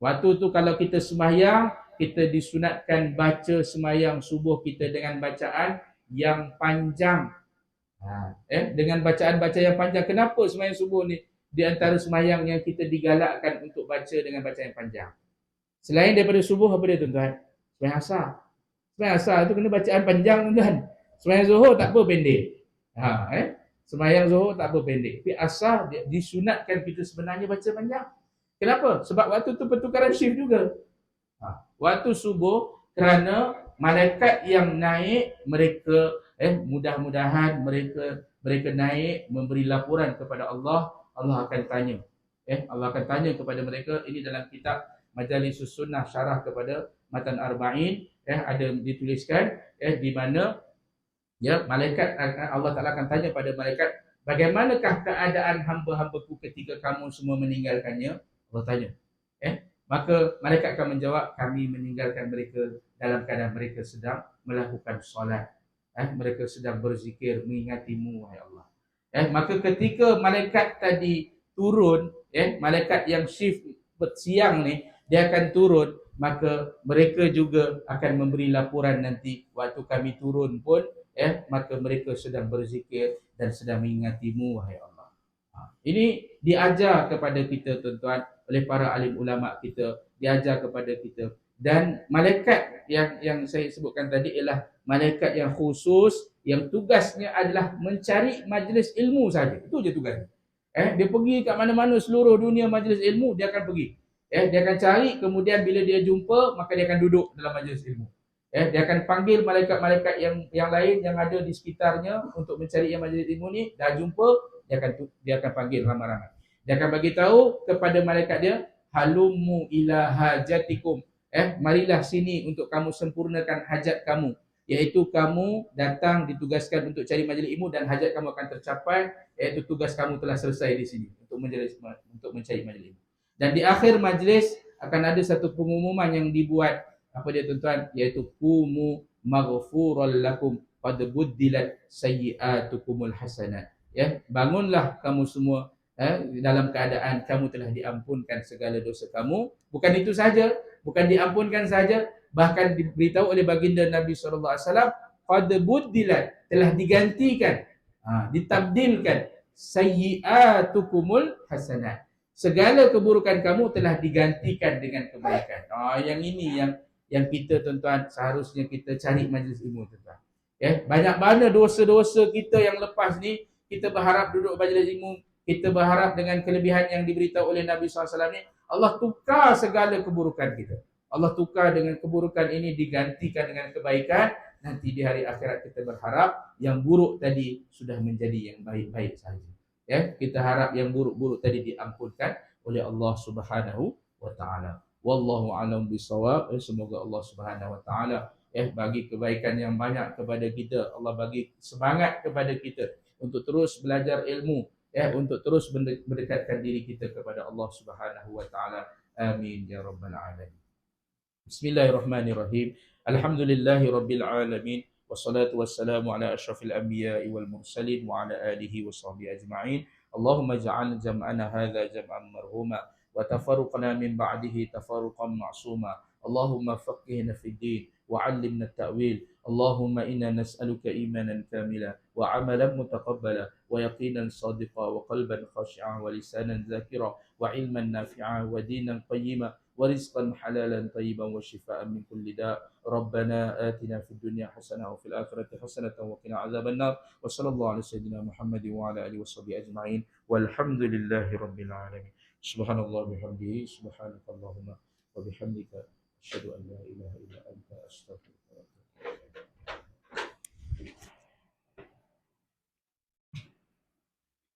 Waktu tu kalau kita sembahyang, kita disunatkan baca sembahyang subuh kita dengan bacaan yang panjang. Dengan bacaan-bacaan yang panjang. Kenapa sembahyang subuh ni di antara sembahyang yang kita digalakkan untuk baca dengan bacaan yang panjang? Selain daripada subuh, apa dia tuan-tuan? Sembahyang asar. Sembahyang asar tu kena bacaan panjang tuan-tuan. Sembahyang zuhur tak apa pendek. Sembahyang zuhur tak apa pendek. Tapi asar disunatkan kita sebenarnya baca panjang. Kenapa? Sebab waktu tu pertukaran shift juga. Waktu subuh, kerana malaikat yang naik, mereka mudah-mudahan mereka naik memberi laporan kepada Allah. Allah akan tanya. Allah akan tanya kepada mereka. Ini dalam kitab Majalisus Sunnah Syarah kepada Matan Arba'in, ada dituliskan di mana malaikat, Allah Ta'ala akan tanya pada malaikat, bagaimanakah keadaan hamba-hambaku ketika kamu semua meninggalkannya? Allah tanya. Maka malaikat akan menjawab, kami meninggalkan mereka dalam keadaan mereka sedang melakukan solat. Mereka sedang berzikir mengingatimu, wahai Allah. Maka ketika malaikat tadi turun, malaikat yang shift siang ni, dia akan turun, maka mereka juga akan memberi laporan nanti waktu kami turun pun, maka mereka sedang berzikir dan sedang mengingatimu, wahai Allah. Ini diajar kepada kita tuan-tuan oleh para alim ulama kita, diajar kepada kita. Dan malaikat yang saya sebutkan tadi ialah malaikat yang khusus, yang tugasnya adalah mencari majlis ilmu saja. Itu je tugasnya. Dia pergi kat mana-mana seluruh dunia majlis ilmu, dia akan pergi. Dia akan cari, kemudian bila dia jumpa, maka dia akan duduk dalam majlis ilmu. Dia akan panggil malaikat-malaikat yang lain yang ada di sekitarnya untuk mencari yang majlis ilmu ni. Dah jumpa, dia akan panggil ramai-ramai. Dia akan bagi tahu kepada malaikat dia, halummu ila hajatikum. Marilah sini untuk kamu sempurnakan hajat kamu. Iaitu kamu datang ditugaskan untuk cari majlis ilmu dan hajat kamu akan tercapai. Iaitu tugas kamu telah selesai di sini untuk mencari majlis ilmu. Dan di akhir majlis akan ada satu pengumuman yang dibuat, apa dia tuan-tuan, iaitu kumu maghfuran lakum qad buddilat sayyi'atukumul hasanat. Bangunlah kamu semua dalam keadaan kamu telah diampunkan segala dosa kamu. Bukan itu saja, bukan diampunkan saja, bahkan diberitahu oleh baginda Nabi SAW, qad buddilat, telah digantikan, ditabdilkan sayyi'atukumul hasanat. Segala keburukan kamu telah digantikan dengan kebaikan. Yang ini yang kita tuan-tuan seharusnya kita cari majlis ilmu tuan-tuan. Banyak mana dosa-dosa kita yang lepas ni, kita berharap duduk majlis ilmu, kita berharap dengan kelebihan yang diberitahu oleh Nabi SAW ni, Allah tukar segala keburukan kita. Allah tukar dengan keburukan ini digantikan dengan kebaikan. Nanti di hari akhirat kita berharap yang buruk tadi sudah menjadi yang baik-baik saja. Kita harap yang buruk-buruk tadi diampunkan oleh Allah Subhanahu wa taala. Wallahu a'lam bissawab. Semoga Allah Subhanahu wa taala bagi kebaikan yang banyak kepada kita. Allah bagi semangat kepada kita untuk terus belajar ilmu, untuk terus mendekatkan diri kita kepada Allah Subhanahu wa taala. Amin ya rabbal alamin. Bismillahirrahmanirrahim. Alhamdulillahirabbil alamin. والصلاة والسلام على أشرف الأنبياء والمرسلين وعلى آله وصحبه أجمعين. اللهم اجعل جمعنا هذا جمعا مرحوما وتفرقنا من بعده تفرقا معصوما. اللهم فقهنا في الدين وعلمنا التأويل. اللهم إنا نسألك إيمانا كاملا وعملا متقبلا ويقينا صادقا وقلبا خاشعا ولسانا ذاكرا وعلما نافعا ودينا قيما ورزقا حلالا طيبا وشفاء من كل داء. ربنا آتنا في الدنيا حسنة وفي الآخرة حسنة وقنا عذاب النار. وصلى الله على سيدنا محمد وعلى آله وصحبه أجمعين والحمد لله رب العالمين. سبحان الله وبحمده سبحانك اللهم وبحمدك أشهد أن لا إله إلا أنت أستغفرك.